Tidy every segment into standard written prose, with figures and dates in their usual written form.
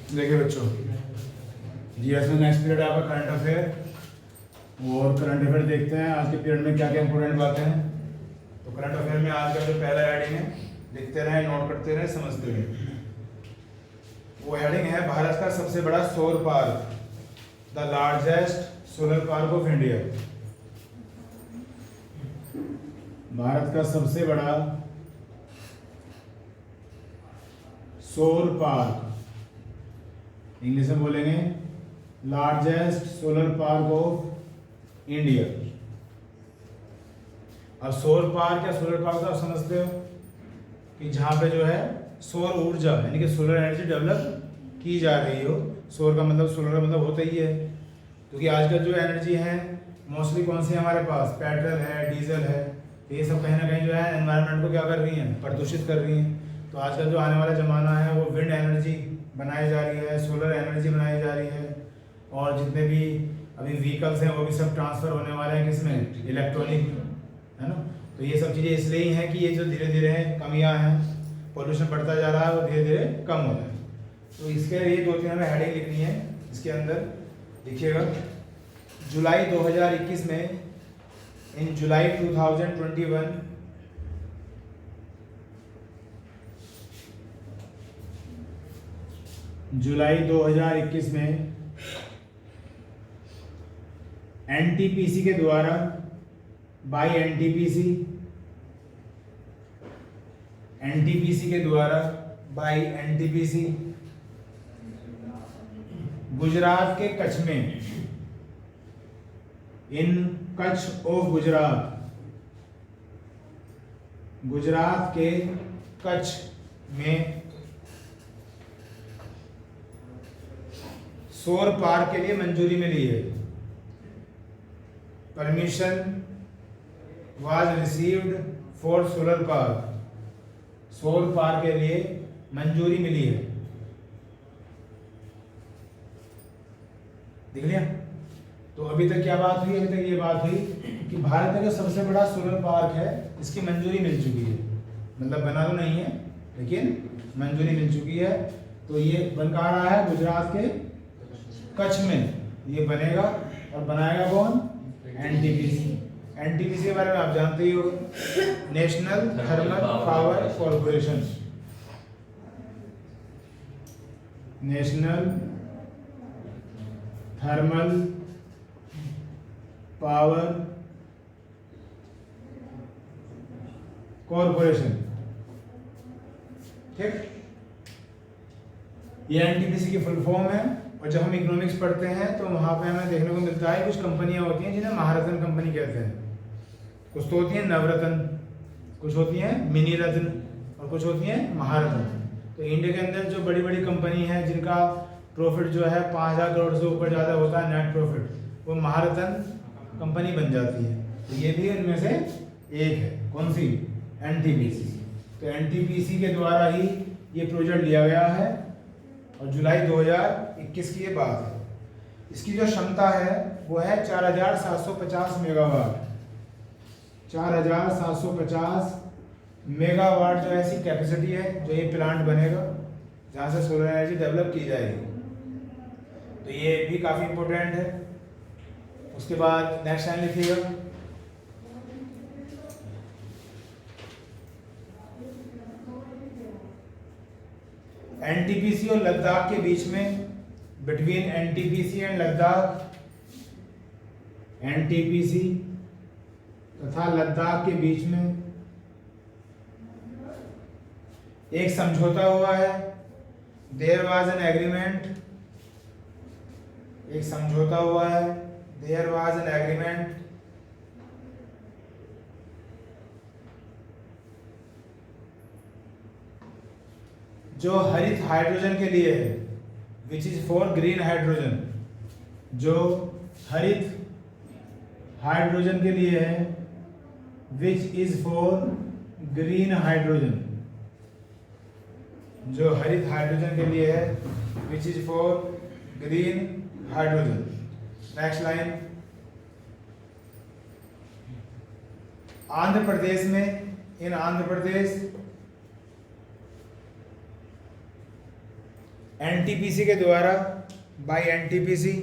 देखिए बच्चों, जीएस में नेक्स्ट पीरियड आपका करंट अफेयर और करंट अफेयर देखते हैं आज के पीरियड में क्या क्या इंपॉर्टेंट बातें हैं। तो करंट अफेयर में आज का जो पहला हेडिंग है, लिखते रहे, नोट करते रहे, समझते रहे। वो हेडिंग है भारत का सबसे बड़ा सौर park, the largest solar park of India. Bharat का सबसे बड़ा सौर पार्क, इंग्लिश में बोलेंगे largest solar park of India. अब सौर पार्क या सोलर पार्क तो आप समझते हो कि जहाँ पे जो है सौर ऊर्जा यानी कि सोलर एनर्जी डेवलप की जा रही हो। सौर का मतलब, सोलर का मतलब होता ही है, क्योंकि आजकल जो एनर्जी है मोस्टली कौन सी हमारे पास, पेट्रोल है, डीजल है, ये सब कहीं ना कहीं जो है एनवायरनमेंट को क्या कर रही हैं, प्रदूषित कर रही हैं। तो आजकल जो आने वाला ज़माना है वो विंड एनर्जी बनाई जा रही है, सोलर एनर्जी बनाई जा रही है, और जितने भी अभी व्हीकल्स हैं वो भी सब ट्रांसफ़र होने वाले हैं किसमें, इलेक्ट्रॉनिक, है ना। तो ये सब चीज़ें इसलिए ही हैं कि ये जो धीरे धीरे कमियां हैं, पोल्यूशन बढ़ता जा रहा है, वो धीरे धीरे कम हो रहा है। तो इसके लिए 2-3 हमें हेडिंग लिखनी है। इसके अंदर देखिएगा, जुलाई 2021 में, इन जुलाई 2021 जुलाई 2021 में एनटीपीसी के द्वारा, बाई एनटीपीसी के द्वारा, बाई एनटीपीसी गुजरात के कच्छ में, इन कच्छ ऑफ गुजरात, गुजरात के कच्छ में सौर पार्क के लिए मंजूरी मिली है। Permission was received for solar park, सौर पार्क के लिए मंजूरी मिली है। देख लिया। तो अभी तक क्या बात हुई, अभी तक ये बात हुई कि भारत का जो सबसे बड़ा सोलर पार्क है इसकी मंजूरी मिल चुकी है, मतलब बना तो नहीं है लेकिन मंजूरी मिल चुकी है। तो ये बन कहाँ रहा है, गुजरात के कच्छ में ये बनेगा, और बनाएगा कौन, एनटीपीसी। एनटीपीसी के बारे में आप जानते ही हो, national thermal power corporation, national thermal power corporation, ठीक। ये एनटीपीसी की फुल फॉर्म है। और जब हम इकोनॉमिक्स पढ़ते हैं तो वहाँ पे हमें देखने को मिलता है कुछ कंपनियां होती हैं जिन्हें महारत्न कंपनी कहते हैं। कुछ तो होती हैं नवरत्न, कुछ होती हैं मिनी रत्न, और कुछ होती हैं महारत्न। तो इंडिया के अंदर जो बड़ी बड़ी कंपनी है जिनका प्रॉफिट जो है 5000 करोड़ से ऊपर ज़्यादा होता है नेट प्रॉफिट, वो महारत्न कंपनी बन जाती है। तो ये भी इनमें से एक है। कौन सी, एनटीपीसी। तो एनटीपीसी के द्वारा ही ये प्रोजेक्ट लिया गया है, और जुलाई 2021 की ये बात है। इसकी जो क्षमता है वो है 4750 मेगावाट, 4750 मेगावाट जो ऐसी कैपेसिटी है जो ये प्लांट बनेगा जहाँ से सोलर एनर्जी डेवलप की जाएगी। तो ये भी काफ़ी इम्पोर्टेंट है। उसके बाद नेक्स्ट लाइन लिखिएगा, एनटीपीसी और लद्दाख के बीच में, between NTPC and Ladakh, NTPC तथा लद्दाख के बीच में एक समझौता हुआ है। देयर वाज एन एग्रीमेंट, एक समझौता हुआ है, देयर वाज एन एग्रीमेंट जो हरित हाइड्रोजन के लिए है, which is for green hydrogen, जो हरित हाइड्रोजन के लिए है, which is for green hydrogen, जो हरित हाइड्रोजन के लिए है, which is for green hydrogen. Next line, Andhra Pradesh में, इन आंध्र प्रदेश एनटीपीसी के द्वारा, बाय एनटीपीसी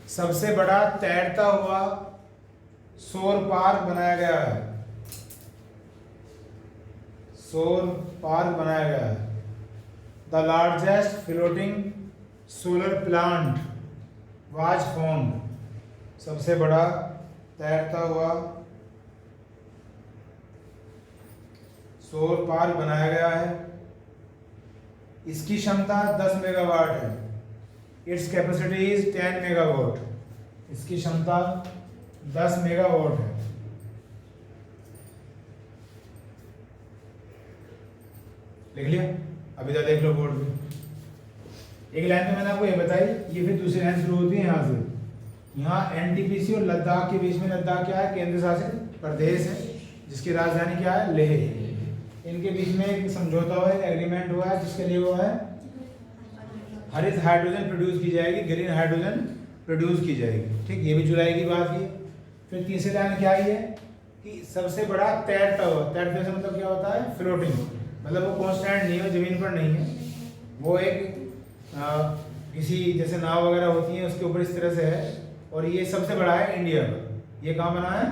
सबसे बड़ा तैरता हुआ सौर पार्क बनाया गया है, सौर पार्क बनाया गया है। The largest floating solar plant was found, सबसे बड़ा तैरता हुआ सौर पार्क बनाया गया है। इसकी क्षमता 10 मेगावाट है। इट्स कैपेसिटी इज 10 मेगावाट, इसकी क्षमता 10 मेगावाट है। लिख लिया? अभी तो देख लो बोर्ड पे। एक लाइन में मैंने आपको ये बताई, ये फिर दूसरी लाइन शुरू होती है यहाँ से। यहाँ एनटीपीसी और लद्दाख के बीच में, लद्दाख क्या है? केंद्र शासित प्रदेश है जिसकी राजधानी क्या है? लेह। इनके बीच में एक समझौता हुआ है, एग्रीमेंट हुआ है, जिसके लिए हुआ है हरित हाइड्रोजन प्रोड्यूस की जाएगी, ग्रीन हाइड्रोजन प्रोड्यूस की जाएगी। ठीक, ये भी जुलाई की बात की। फिर तीसरी लाइन क्या आई है कि सबसे बड़ा तैरता हुआ, तैरते से मतलब क्या होता है? फ्लोटिंग, मतलब वो कांस्टेंट नहीं है, जमीन पर नहीं है, वो एक किसी जैसे नाव वगैरह होती है उसके ऊपर इस तरह से है। और ये सबसे बड़ा है इंडिया का। ये कहाँ बना है?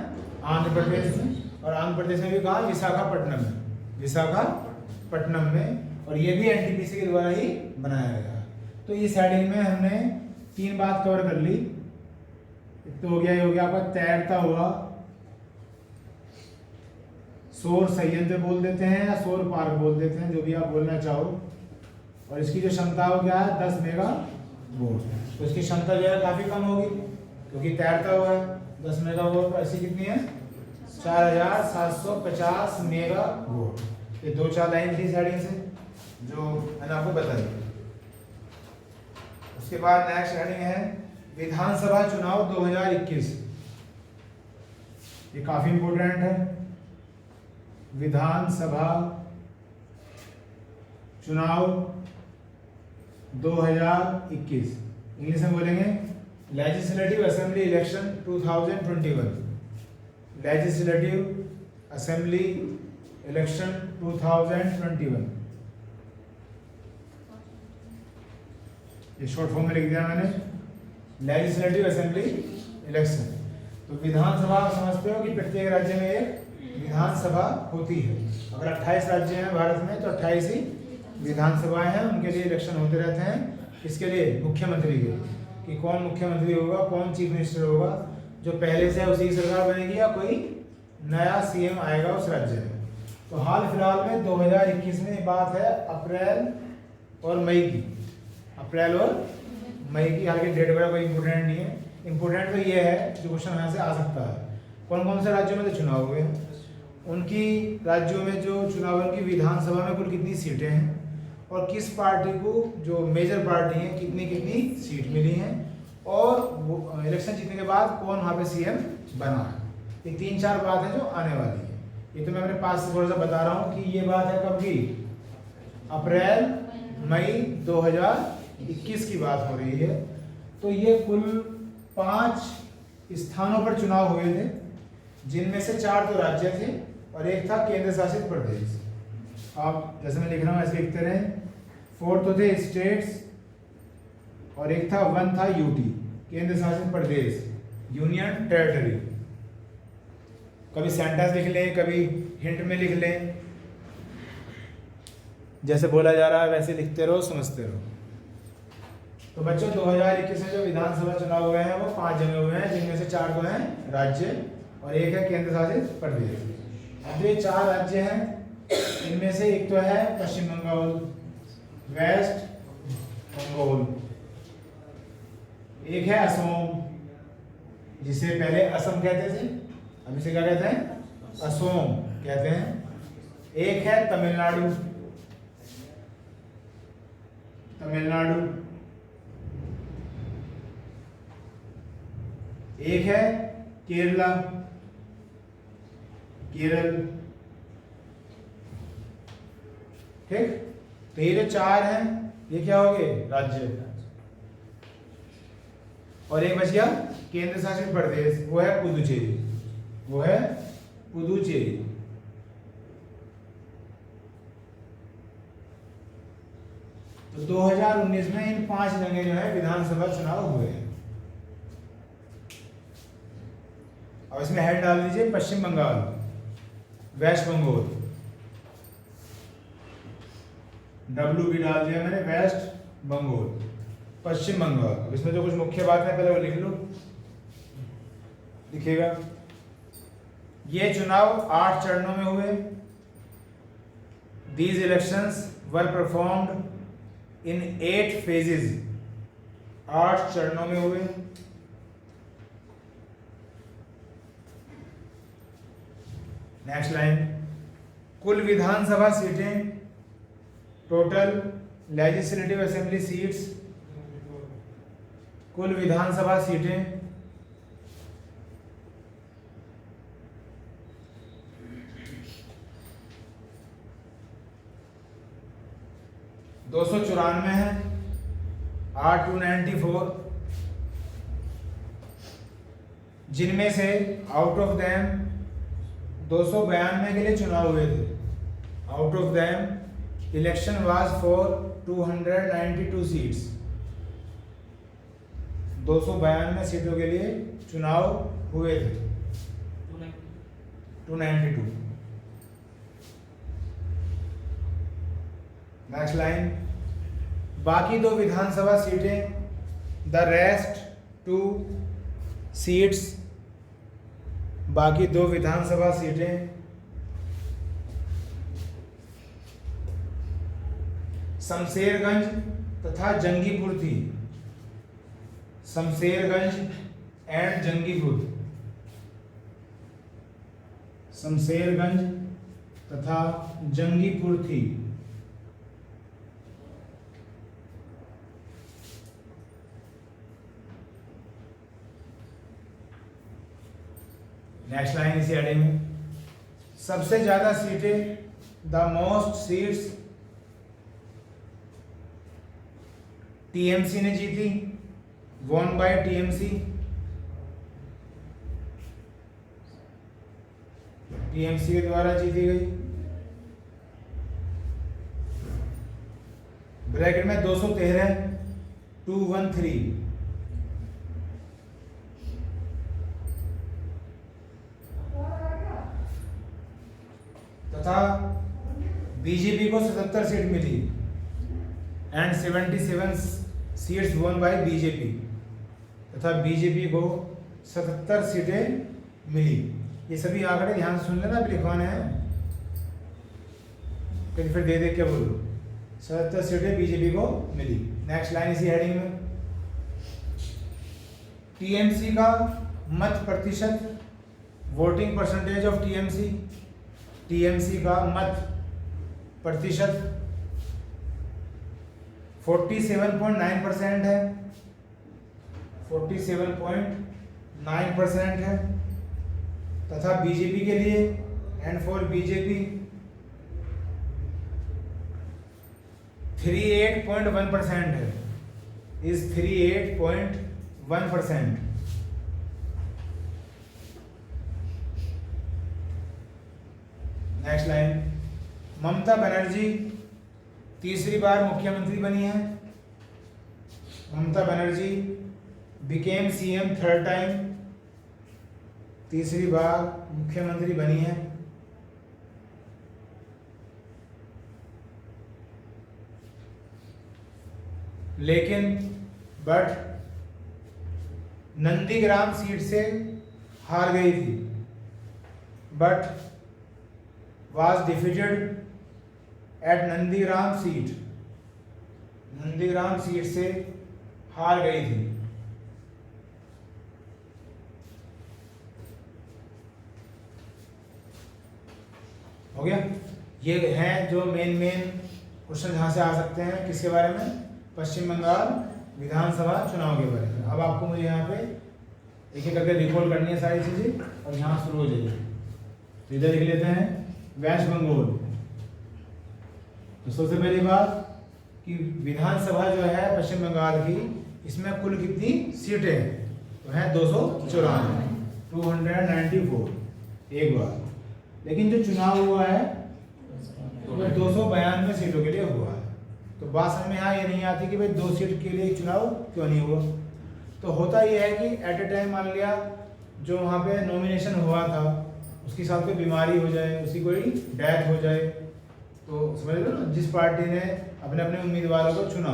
आंध्र प्रदेश में। और आंध्र प्रदेश में भी कहाँ? विशाखापट्टनम में, विशाखापट्टनम में। और ये भी एनटीपीसी के द्वारा ही बनाया गया। तो इस हेडिंग में हमने 3 बात कवर कर ली। तो हो गया, ये हो गया आपका तैरता हुआ सौर संयंत्र बोल देते हैं या सौर पार्क बोल देते हैं, जो भी आप बोलना चाहो। और इसकी जो क्षमता हो क्या है? 10 मेगावाट। तो इसकी क्षमता जो है काफ़ी कम होगी क्योंकि तैरता हुआ है। 10 मेगावाट पर ऐसी कितनी है? 4750 मेगावाट। ये 2-4 लाइन थी हेडिंग से जो मैंने आपको बताई। उसके बाद नेक्स्ट हेडिंग है विधानसभा चुनाव 2021। ये काफी इंपोर्टेंट है। विधानसभा चुनाव 2021, इंग्लिश में बोलेंगे legislative assembly election 2021, legislative assembly election 2021। ये शॉर्ट फॉर्म में लिख दिया मैंने, लेजिस्लेटिव असेंबली इलेक्शन। तो विधानसभा आप समझते हो कि प्रत्येक राज्य में एक विधानसभा होती है। अगर 28 राज्य हैं भारत में तो 28 ही विधानसभाएं हैं, उनके लिए इलेक्शन होते रहते हैं। किसके लिए? मुख्यमंत्री के, कि कौन मुख्यमंत्री होगा, कौन चीफ मिनिस्टर होगा, जो पहले से है उसी की सरकार बनेगी या कोई नया सीएम आएगा उस राज्य में। तो हाल फिलहाल में 2021 में बात है अप्रैल और मई की, अप्रैल और मई की। हालांकि डेट वगैरह कोई इंपोर्टेंट नहीं है, इंपोर्टेंट तो ये है जो क्वेश्चन यहाँ से आ सकता है, कौन कौन से राज्यों में तो चुनाव हुए हैं, उनकी राज्यों में जो चुनाव की विधानसभा में कुल कितनी सीटें हैं, और किस पार्टी को, जो मेजर पार्टी है, कितनी कितनी सीट मिली हैं, और वो इलेक्शन जीतने के बाद कौन वहाँ पे सीएम बना है। ये 3-4 बात है जो आने वाली है। ये तो मैं अपने पास से थोड़ा सा बता रहा हूँ कि ये बात है कब की? अप्रैल मई 2021 की बात हो रही है। तो ये कुल 5 स्थानों पर चुनाव हुए थे, जिनमें से 4 तो राज्य थे और एक था केंद्र शासित प्रदेश। आप जैसे मैं लिख रहा हूँ ऐसे लिखते रहे। 4 तो थे स्टेट्स और एक था 1 था यूटी, केंद्र शासित प्रदेश, यूनियन टेरिटरी। कभी सेंटेंस लिख लें, कभी हिंट में लिख लें, जैसे बोला जा रहा है वैसे लिखते रहो, समझते रहो। तो बच्चों 2021 में जो विधानसभा चुनाव हुए हैं वो 5 जगह हुए हैं, जिनमें से 4 तो हैं राज्य और एक है केंद्र शासित प्रदेश। अब ये 4 राज्य हैं, इनमें से एक तो है पश्चिम बंगाल, वेस्ट बंगाल, एक है असम, जिसे पहले असम कहते थे, अब इसे क्या कहते हैं? असम कहते हैं। एक है तमिलनाडु, तमिलनाडु, एक है केरला, केरल। ठीक, तो ये जो 4 हैं ये क्या हो गए? राज्य। और एक बच गया केंद्र शासित प्रदेश, वो है पुदुचेरी, वो है पुदुचेरी। तो 2019 में इन 5 जगह जो है विधानसभा चुनाव हुए हैं। और इसमें हेड डाल दीजिए पश्चिम बंगाल, वेस्ट बंगाल, WB डाल दिया मैंने, वेस्ट बंगाल, पश्चिम बंगाल। अब इसमें जो कुछ मुख्य बात है पहले वो लिख लो, लिखिएगा। ये चुनाव 8 चरणों में हुए। These elections were performed in 8 phases, 8 चरणों में हुए। नेक्स्ट लाइन, कुल विधानसभा सीटें, टोटल लेजिस्लेटिव असेंबली सीट्स, कुल विधानसभा सीटें 294 है, R294, जिनमें से आउट ऑफ दैम 292 के लिए चुनाव हुए थे। Out of them election was for 292 seats, 292 सीटों के लिए चुनाव हुए थे। 292। नेक्स्ट लाइन, बाकी 2 विधानसभा सीटें, द रेस्ट 2 सीट्स, बाकी 2 विधानसभा सीटें शमशेरगंज तथा जंगीपुर थी। शमशेरगंज एंड जंगीपुर, शमशेरगंज तथा जंगीपुर थी। नेक्स्ट लाइन इसी अड़े में, सबसे ज्यादा सीटें, द मोस्ट सीट्स टीएमसी ने जीती, वॉन बाय टीएमसी, टीएमसी के द्वारा जीती गई। ब्रैकेट में 213, 213, तथा बीजेपी को 77 सीट मिली and 77 seats won by BJP, तथा बीजेपी को 77 सीटें मिली। ये सभी आंकड़े ध्यान से सुन लेना, अभी लिखवाने हैं, कहीं फिर दे क्या बोलो। 77 सीटें बीजेपी को मिली। नेक्स्ट लाइन इसी हेडिंग में, टीएमसी का मत प्रतिशत, voting percentage of TMC, TMC का मत प्रतिशत 47.9% है, 47.9% है, तथा बीजेपी के लिए एंड फॉर बीजेपी 38.1% है, is 38.1%। Next line, Mamata Banerjee तीसरी बार मुख्यमंत्री बनी है। Mamata Banerjee became CM third time, तीसरी बार मुख्यमंत्री बनी है। लेकिन बट नंदीग्राम सीट से हार गई थी, but was defeated at Nandigram seat, Nandigram seat से हार गई थी। हो गया, ये हैं जो मेन क्वेश्चन जहां से आ सकते हैं। किसके बारे में? पश्चिम बंगाल विधानसभा चुनाव के बारे में। अब आपको मुझे यहाँ पे एक एक करके रिकॉल करनी है सारी चीजें, और यहाँ शुरू हो जाइए। तो इधर लिख लेते हैं वेस्ट बंगाल। तो सबसे पहली बात कि विधानसभा जो है पश्चिम बंगाल की, इसमें कुल कितनी सीटें हैं? तो है 294, 294 एक बार। लेकिन जो चुनाव हुआ है वो 292 सीटों के लिए हुआ है। तो बात समझ में यहाँ ये नहीं आती कि भाई 2 सीट के लिए चुनाव क्यों नहीं हुआ। तो होता ये है कि एट ए टाइम मान लिया जो वहाँ पे नॉमिनेशन हुआ था उसके साथ कोई बीमारी हो जाए, उसकी कोई डेथ हो जाए, तो समझ लो ना, जिस पार्टी ने अपने अपने उम्मीदवारों को चुना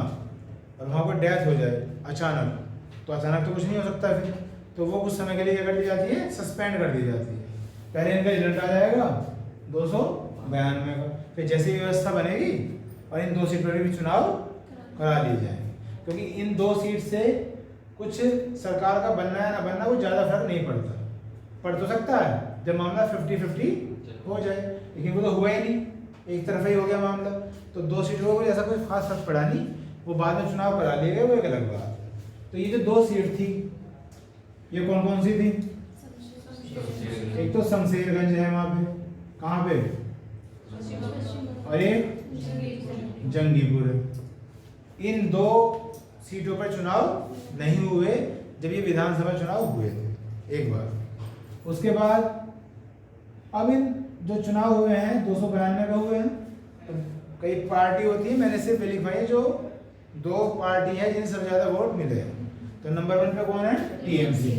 और वहाँ पर डेथ हो जाए अचानक, तो अचानक तो कुछ नहीं हो सकता फिर, तो वो कुछ समय के लिए क्या कर दी जाती है, सस्पेंड कर दी जाती है। पहले इनका रिजल्ट आ जाएगा 292 का, फिर जैसी व्यवस्था बनेगी और इन 2 सीट पर भी चुनाव करा लिए जाएंगे, क्योंकि इन 2 सीट से कुछ सरकार का बनना है ना बनना वो ज़्यादा फर्क नहीं पड़ता। पड़ तो सकता है जब मामला 50-50 हो जाए, लेकिन वो तो हुआ ही नहीं, एक तरफा ही हो गया मामला, तो 2 सीटों को ऐसा कोई खास फर्क पड़ा नहीं, वो बाद में चुनाव करा लिए गए, वो एक अलग बात है। तो ये जो 2 सीट थी ये कौन कौन सी थी? एक तो शमशेरगंज है वहाँ पे, कहाँ पे, और एक जंगीपुर है। इन 2 सीटों पर चुनाव नहीं हुए जब ये विधानसभा चुनाव हुए थे एक बार। उसके बाद अब इन जो चुनाव हुए हैं 292 का हुए हैं, तो कई पार्टी होती है, मैंने सिर्फ लिखवाई है जो 2 पार्टी है जिन्हें सबसे ज़्यादा वोट मिले हैं। तो नंबर 1 पे कौन है? टीएमसी।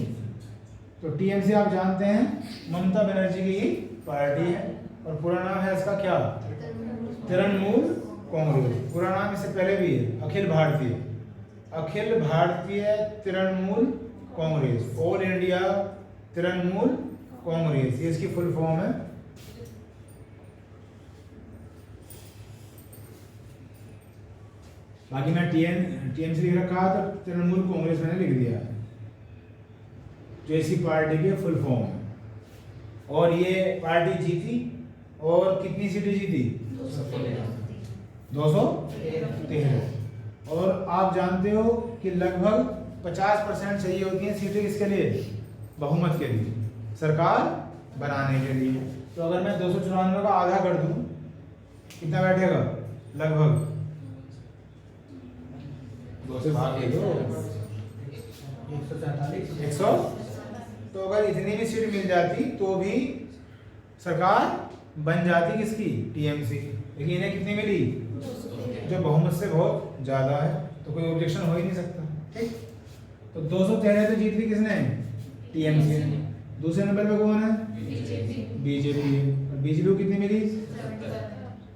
तो टीएमसी आप जानते हैं ममता बनर्जी की ही पार्टी है, और पूरा नाम है इसका क्या? तृणमूल कांग्रेस। पूरा नाम इससे पहले भी है अखिल भारतीय तृणमूल कांग्रेस, ऑल इंडिया तृणमूल कांग्रेस, ये इसकी फुल फॉर्म है। बाकी मैं टीएमसी लिख रखा था, तृणमूल कांग्रेस मैंने लिख दिया है, जो इसी पार्टी की फुल फॉर्म है। और ये पार्टी जीती, और कितनी सीटें जीती? 213। और आप जानते हो कि लगभग 50% चाहिए होती हैं सीटें किसके लिए? बहुमत के लिए, सरकार बनाने के लिए। तो अगर मैं 294 का आधा कर दूं कितना बैठेगा? लगभग 2 से भाग दे दो, 100। तो अगर इतनी भी सीट मिल जाती तो भी सरकार बन जाती किसकी? टीएमसी। लेकिन इन्हें कितनी मिली? जो बहुमत से बहुत ज्यादा है, तो कोई ऑब्जेक्शन हो ही नहीं सकता। ठीक, तो 213 तो जीत ली किसने? टीएमसी ने। दूसरे नंबर पे कौन है? बीजेपी है। और बीजेपी को कितनी मिली?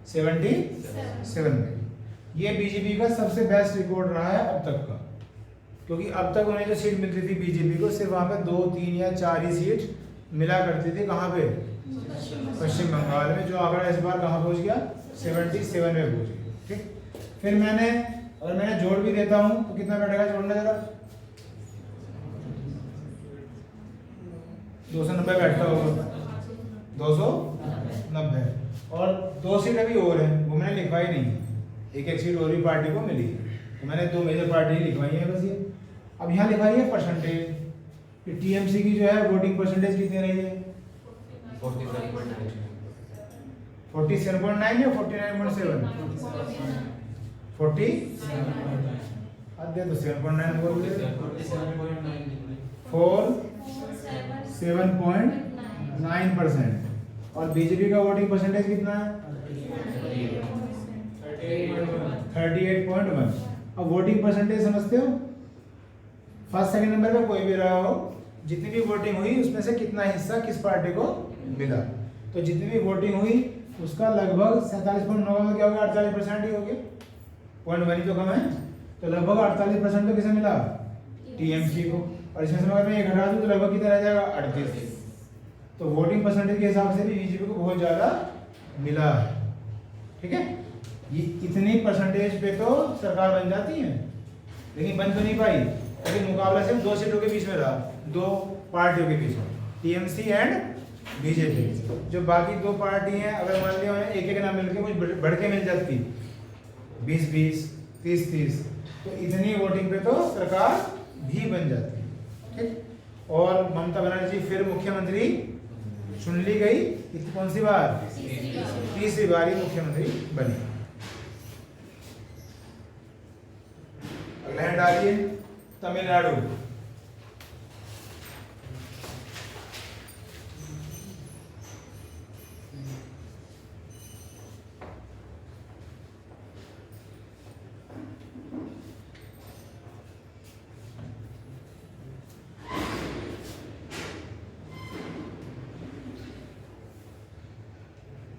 77 में। ये बीजेपी का सबसे बेस्ट रिकॉर्ड रहा है अब तक का, क्योंकि अब तक उन्हें जो सीट मिलती थी बीजेपी को, सिर्फ वहाँ पे 2, 3 या 4 ही सीट मिला करती थी। कहाँ पे? पश्चिम बंगाल में, जो आंकड़ा इस बार कहाँ पहुँच गया? 77 में पहुँच गया। ठीक, फिर मैंने जोड़ भी देता हूँ तो कितना बैठेगा? जोड़ना जरा, 290 बैठता होगा, 290। और 2 सीट अभी और है, वो मैंने लिखवाई नहीं है, एक सीट और भी पार्टी को मिली, तो मैंने 2 मेजर पार्टी लिखवाई है बस ये। अब यहाँ लिखवाई है परसेंटेज कि टीएमसी की जो है वोटिंग परसेंटेज कितनी रही है? 47.9 या 49.7? 47.9 बोल रहे, 47.9%। और बीजेपी का वोटिंग परसेंटेज कितना है? 38.1। अब वोटिंग परसेंटेज समझते हो? फर्स्ट सेकंड नंबर पे कोई भी रहा हो, जितनी भी वोटिंग हुई उसमें से कितना हिस्सा किस पार्टी को मिला, तो जितनी भी वोटिंग हुई उसका लगभग 47.9 में क्या हो गया? 48% ही हो गया, 0.1 तो कम है, तो लगभग 48% तो किसे मिला? टीएमसी को। और इसमें से अगर मैं ये घटा दूं तो लगभग कितना रह जाएगा? 38। तो वोटिंग परसेंटेज के हिसाब से भी बीजेपी को बहुत ज्यादा मिला है। ठीक है, ये इतनी परसेंटेज पे तो सरकार बन जाती है, लेकिन बन तो नहीं पाई, लेकिन मुकाबला सिर्फ 2 सीटों के बीच में रहा, 2 पार्टियों के बीच में, टीएमसी एंड बीजेपी। जो बाकी 2 पार्टी हैं, अगर मान लिया उन्हें एक नाम मिलकर कुछ बढ़ के मिल जाती 20-20, 30-30, तो इतनी वोटिंग पे तो सरकार भी बन जाती है। ठीक, और ममता बनर्जी फिर मुख्यमंत्री चुन ली गई, कौन सी बार? तीसरी बार ही मुख्यमंत्री बनी। अगला डालिए तमिलनाडु।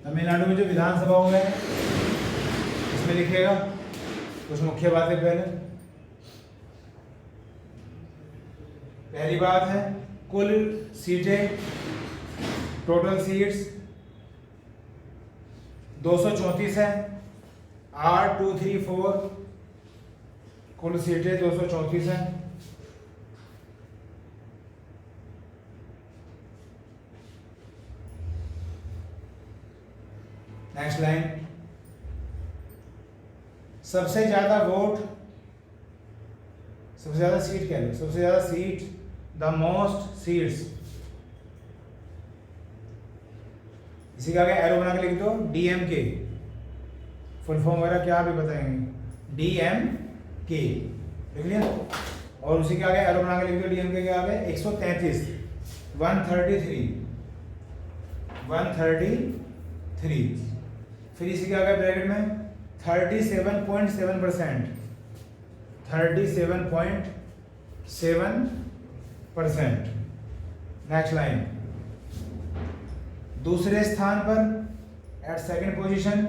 तमिलनाडु में जो विधानसभा हुए हैं इसमें लिखिएगा कुछ मुख्य बातें। पहली बात है कुल सीटें, टोटल सीट्स 234 है। R234 कुल सीटें 234 है। नेक्स्ट लाइन, सबसे ज्यादा वोट, सबसे ज्यादा सीट कह लो, सबसे ज्यादा सीट, द मोस्ट सीट्स, इसी का आगे एरो बना के लिख दो DMK, फुल फॉर्म वगैरह क्या भी बताएंगे, DMK लिख लिया। और उसी के आगे एरो बना के लिख दो DMK के आगे 133, 133, फिर इसी के आगे ब्रैकेट में 37.7%, 37.7%। नेक्स्ट लाइन, दूसरे स्थान पर एट सेकंड पोजीशन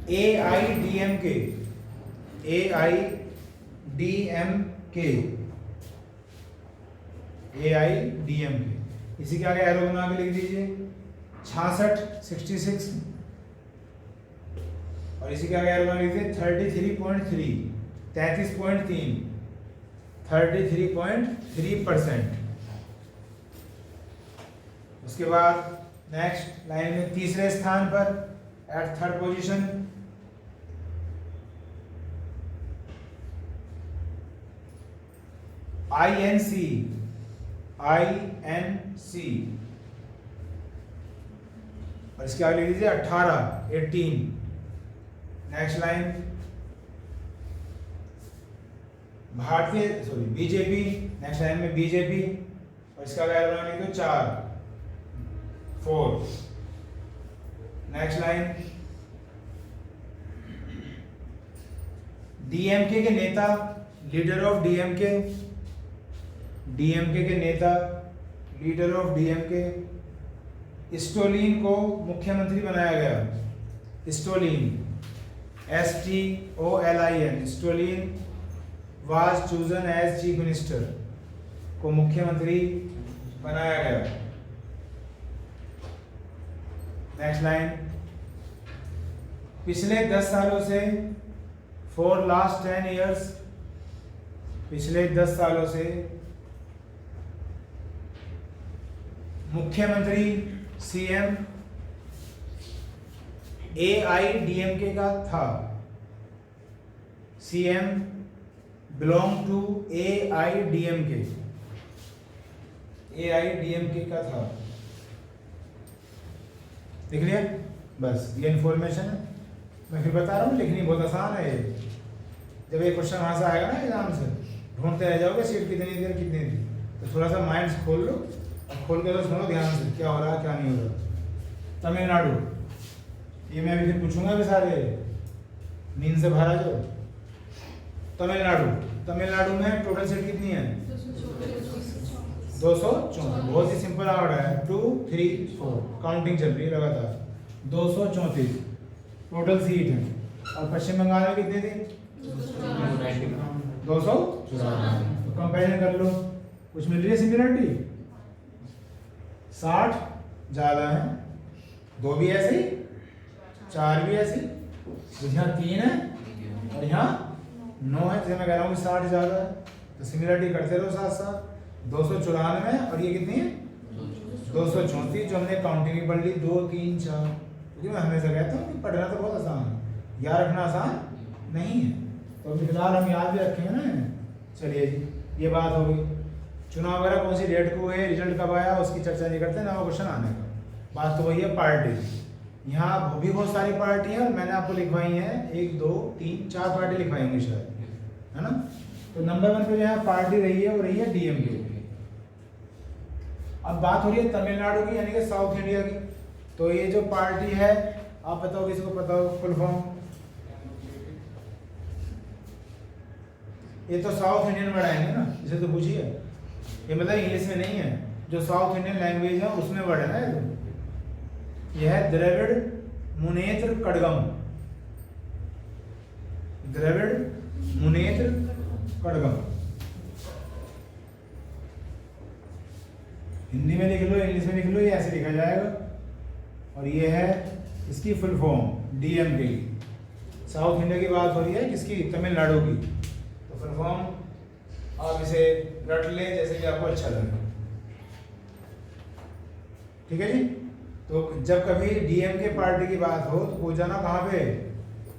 AIDMK, इसी के आगे एरो बना के लिख दीजिए 66, 66, और इसी के आगे एरो बना के लिख दीजिए 33.3, 33.3, 33.3%। उसके बाद नेक्स्ट लाइन में तीसरे स्थान पर एट थर्ड पोजीशन INC, और इसके आगे लिख दीजिए 18। Next line, BJP, next line में बीजेपी, और इसका आगे बनाने तो 4। नेक्स्ट लाइन, DMK के नेता, लीडर ऑफ DMK के नेता, लीडर ऑफ DMK, स्टोलिन को मुख्यमंत्री बनाया गया। Stalin, STOLIN, Stalin was chosen as chief minister, को मुख्यमंत्री बनाया गया। नेक्स्ट लाइन, पिछले 10 सालों से, फॉर लास्ट 10 years, पिछले 10 सालों से मुख्यमंत्री CM AIDMK का था। CM बिलोंग टू AIDMK का था। लिख लिया? बस ये इन्फॉर्मेशन है, मैं फिर बता रहा हूँ, लिखनी बहुत आसान है ये। जब ये क्वेश्चन वहां से आएगा ना एग्जाम से, ढूंढते रह जाओगे सीट कितनी थी, तो थोड़ा सा माइंड खोल लो, और खोल के तो सुनो ध्यान से क्या हो रहा है क्या नहीं हो रहा। तमिलनाडु, ये मैं अभी फिर पूछूंगा भी सारे, नींद से बाहर आ जाओ। तमिलनाडु में टोटल सीट कितनी है? 234। बहुत ही सिंपल आंकड़ा है, 2 3 4, काउंटिंग चल रही है लगातार। 234 टोटल सीट है। और पश्चिम बंगाल में कितनी थी? 294। तो कंपेरिजन कर लो, कुछ मिल रही है सिमिलरिटी? 60 ज्यादा है, 2 भी ऐसे ही, 4 भी ऐसे ही, तो यहाँ 3 है और यहाँ 9 है। जैसे मैं कह रहा हूँ 60 ज्यादा है, तो सिमिलरिटी करते रहो साथ साथ। 294 और ये कितनी है? 234, जो हमने काउंटिंग भी पढ़ ली, 2 3 4। क्योंकि मैं हमेशा कहता हूँ कि पढ़ना तो बहुत आसान है, याद रखना आसान नहीं है। तो अभी फिलहाल हम याद भी रखेंगे ना। चलिए जी, ये बात हो गई। चुनाव वगैरह कौन सी डेट को हुए, रिजल्ट कब आया, उसकी चर्चा नहीं करते ना, वो क्वेश्चन आने का। बात तो वही है पार्टी। यहाँ भी बहुत सारी पार्टी है, और मैंने आपको लिखवाई है 1 2 3 4 पार्टी लिखवाई होंगी शायद, है ना। तो नंबर 1 पे जो है पार्टी रही है, वो रही है DMK। अब बात हो रही है तमिलनाडु की, यानी कि साउथ इंडिया की। तो ये जो पार्टी है, आप बताओ किसको पता हो फुल फॉर्म? ये तो साउथ इंडियन बढ़ाएंगे ना, इसे तो पूछिए। ये मतलब इंग्लिश में नहीं है, जो साउथ इंडियन लैंग्वेज है उसमें वर्ड है ना ये, तो यह है द्रविड़ मुनेत्र कड़गम, द्रविड़ मुनेत्र कड़गम। हिंदी में लिख लो, इंग्लिश में लिख लो, ये ऐसे लिखा जाएगा। और ये है इसकी फुल फॉर्म डीएमके की। साउथ इंडिया की बात हो रही है, किसकी? तमिलनाडु की। तो फुल फॉर्म आप इसे रट लें जैसे कि आपको अच्छा लगे। ठीक है जी। तो जब कभी डीएमके पार्टी की बात हो तो पूछ जाना कहाँ पे?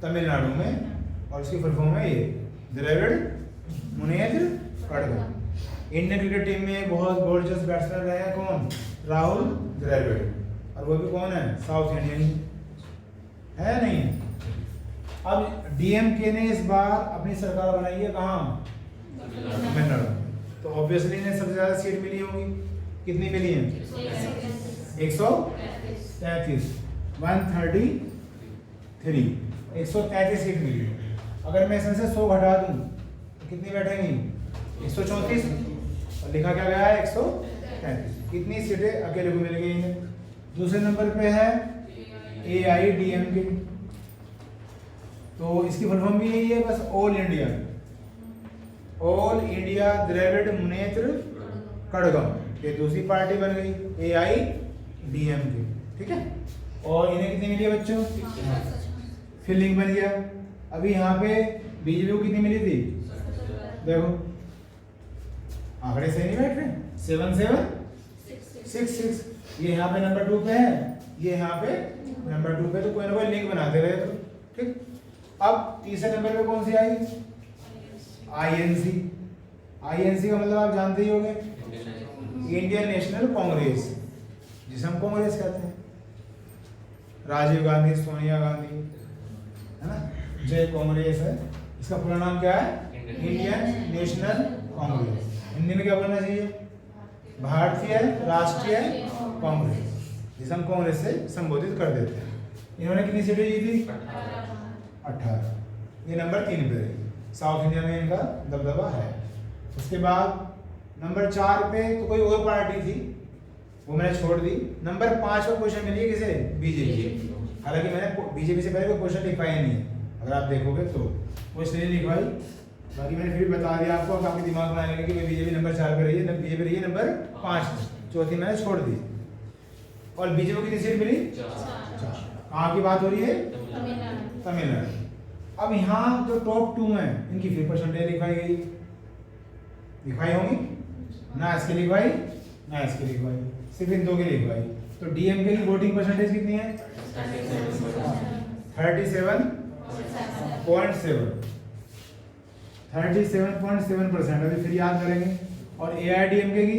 तमिलनाडु में। और इसकी फुल फॉर्म है ये Dravida Munnetra Kazhagam. Indian cricket team में बहुत गोल्डस्ट बैट्समैन रहे हैं कौन? राहुल द्रविड़। और वो भी कौन है? साउथ इंडियन है, नहीं? अब डीएमके ने इस बार अपनी सरकार बनाई है कहाँ? तमिलनाडु। तो ऑब्वियसली इन्हें सबसे ज्यादा सीट मिली होंगी। कितनी मिली है? 133, 133, 133 सीट मिली। अगर मैं इसमें से 100 घटा दूं तो कितनी बैठेंगी? 134। और लिखा क्या गया है? 133। कितनी सीटें अकेले को मिल गई हैं? दूसरे नंबर पे है AIDMK। तो इसकी फुल फॉर्म भी यही है बस, ऑल इंडिया द्रविड़ मुनेत्र कड़गम। ये दूसरी पार्टी बन गई AIDMK। ठीक है। और इन्हें कितनी मिली है बच्चों? फिलिंग बन गया। अभी यहाँ पे बीजेपी को कितनी मिली थी? देखो आंकड़े सही नहीं बैठ रहे। 7766। ये यहाँ पे नंबर 2 पे है, ये यहाँ पे नंबर 2 पे। तो कोई ना कोई लिंक बनाते रहे तो ठीक। अब तीसरे नंबर पे कौन सी आई? INC का मतलब आप जानते ही होंगे, इंडियन नेशनल कांग्रेस, जिसे हम कांग्रेस कहते हैं। राजीव गांधी, सोनिया गांधी, है ना, जय कांग्रेस है। इसका पूरा नाम क्या है? Indian national Congress. हिंदी में क्या बोलना चाहिए? भारतीय राष्ट्रीय कांग्रेस, जिसे हम कांग्रेस से संबोधित कर देते हैं। इन्होंने कितनी सीटें जीती? 18। ये नंबर 3 पे रही। साउथ इंडिया में इनका दबदबा है। उसके बाद नंबर 4 पे तो कोई और पार्टी थी, वो मैंने छोड़ दी। नंबर 5 पर क्वेश्चन मिली है किसे? बीजेपी। हालांकि मैंने बीजेपी से पहले कोई क्वेश्चन लिखवाया नहीं है, अगर आप देखोगे तो वो इसलिए लिखवाई। बाकी मैंने फिर बता दिया आपको, आपके दिमाग में आने लगे कि बीजेपी नंबर 4 पे रही है, बीजेपी रही है नंबर 5 में। चौथी मैंने छोड़ दी। और बीजेपी को कितनी सीट मिली? 4। कहाँ की बात हो रही है? तमिलनाडु। अब यहाँ जो टॉप 2 हैं इनकी फिर परसेंटेज लिखवाई गई, लिखवाई होंगी ना, इसकी लिखवाई ना इसकी लिखवाई, सिर्फ इन 2 की लिखवाई। तो डीएमके की वोटिंग परसेंटेज कितनी है? 37.7%। अभी फिर याद करेंगे। और AIDMK की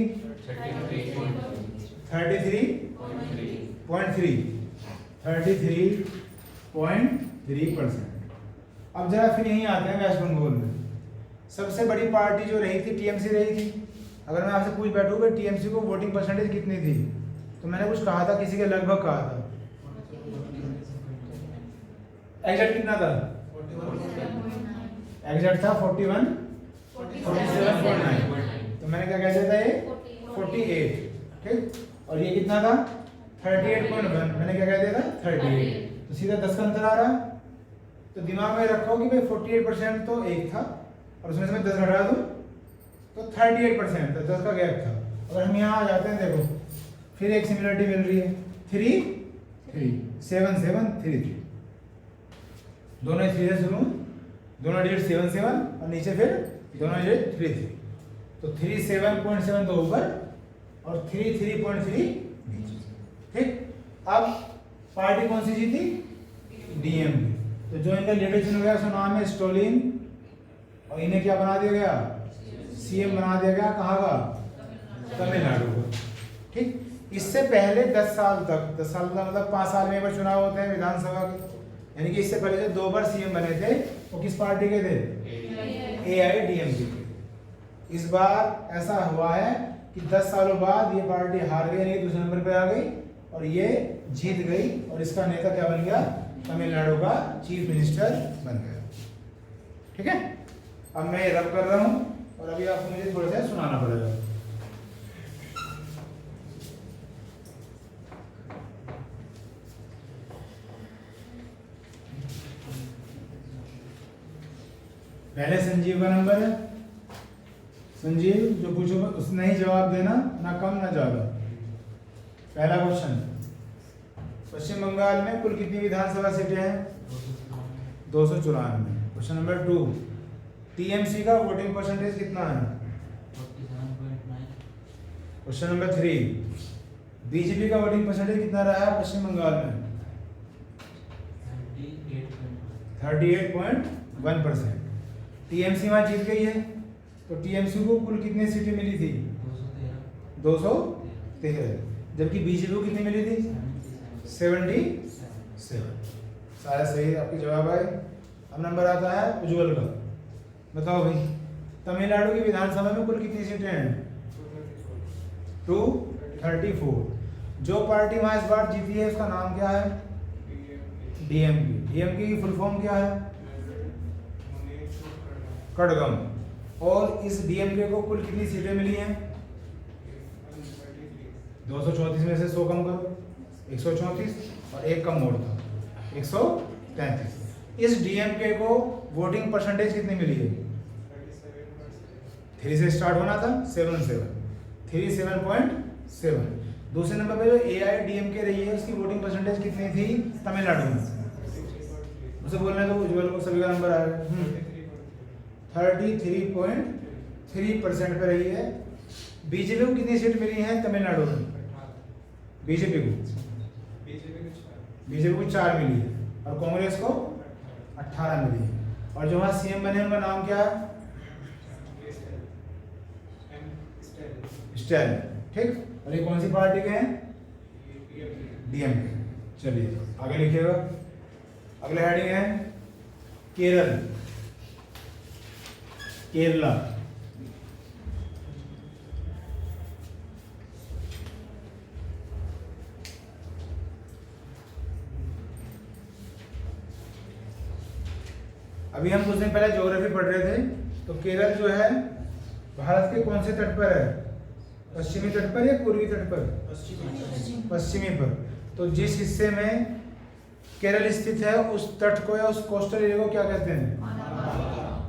33.3%। अब जरा फिर यहीं आते हैं वेस्ट बंगाल में। सबसे बड़ी पार्टी जो रही थी TMC रही थी। अगर मैं आपसे पूछ बैठूंगा TMC को वोटिंग परसेंटेज कितनी थी, तो मैंने कुछ कहा था, किसी के लगभग कहा था। एग्जैक्ट कितना था? एग्जैक्ट था 47.9। तो मैंने क्या कह दिया था? ये 48। ठीक। और ये कितना था? 38.1। मैंने क्या कह दिया था? 38। तो सीधा 10 का अंतर आ रहा। तो दिमाग में रखो कि भाई 48% तो एक था, और उसमें से मैं 10 घटा दूं तो 38% था, 10 का गैप था। अगर हम यहाँ आ जाते हैं, देखो फिर एक सिमिलरिटी मिल रही है, 3 3 7 7 3 3। दोनों 3 से शुरू, दोनों डिजिट 7 7 और नीचे फिर दोनों डिजिट 3 3। तो 37.7 तो ऊपर और 3.3 नीचे। ठीक। अब पार्टी कौन सी जीती? डीएमके। तो जो इनका लीडर चुना गया उसका नाम है स्टोलिन, और इन्हें क्या बना दिया गया? CM बना दिया गया। कहाँ का? तमिलनाडु का। ठीक। इससे पहले 10 साल तक, 10 साल का मतलब 5 साल में एक बार चुनाव होते हैं विधानसभा के, यानी कि इससे पहले जो 2 बार CM बने थे वो किस पार्टी के थे? AIDMK के। इस बार ऐसा हुआ है कि 10 सालों बाद ये पार्टी हार गई, यानी दूसरे नंबर पे आ गई, और ये जीत गई। और इसका नेता क्या बन गया? तमिलनाडु का चीफ मिनिस्टर बन गया। ठीक है। अब मैं ये रब कर रहा हूं, और अभी आपको मुझे थोड़ा सा सुनाना पड़ेगा। पहले संजीव का नंबर है, संजीव जो पूछो उसने ही जवाब देना, ना कम ना ज्यादा। पहला क्वेश्चन, पश्चिम बंगाल में कुल कितनी विधानसभा सीटें हैं? 294। क्वेश्चन नंबर 2, टीएमसी का वोटिंग परसेंटेज कितना है? 47.9। क्वेश्चन नंबर 3, बीजेपी का वोटिंग परसेंटेज कितना रहा है पश्चिम बंगाल में? 38.1%। टीएमसी वहां जीत गई है, तो टीएमसी को कुल कितनी सीटें मिली थी? 213। जबकि बीजेपी को कितनी मिली थी? 77। सारा सही आपके जवाब आए। अब नंबर आता है उज्ज्वल का। बताओ भाई, तमिलनाडु की विधानसभा में कुल कितनी सीटें हैं? 234। जो पार्टी वहां इस बार जीती है उसका नाम क्या है? डीएमके। डीएमके की फुल फॉर्म क्या है? कड़गम। और इस डीएमके को कुल कितनी सीटें मिली हैं? 234 में से 100 कम करो, 134, और एक कम मोड़ था 133। इस डीएमके को वोटिंग परसेंटेज कितनी मिली है? 3 से स्टार्ट होना था, 37.7। दूसरे नंबर पे जो एआईडीएमके रही है उसकी वोटिंग परसेंटेज कितनी थी तमिलनाडु में? उसे बोलने तो उज्ज्वल को सभी का नंबर आएगा। 33.3% पे रही है। बीजेपी को कितनी सीट मिली है तमिलनाडु में? बीजेपी को 4 मिली है, और कांग्रेस को 18 मिली है। और जो वहां सीएम बने उनका नाम क्या है? स्टैलिन। ठीक, और ये कौन सी पार्टी के हैं? डीएमके। चलिए आगे लिखिएगा। अगला हेडिंग है केरल, केरला। अभी हम कुछ दिन पहले ज्योग्राफी पढ़ रहे थे, तो केरल जो है भारत के कौन से तट पर है? पश्चिमी तट पर या पूर्वी तट पर? पश्चिमी पर। तो जिस हिस्से में केरल स्थित है उस तट को या उस कोस्टल एरिया को क्या कहते हैं?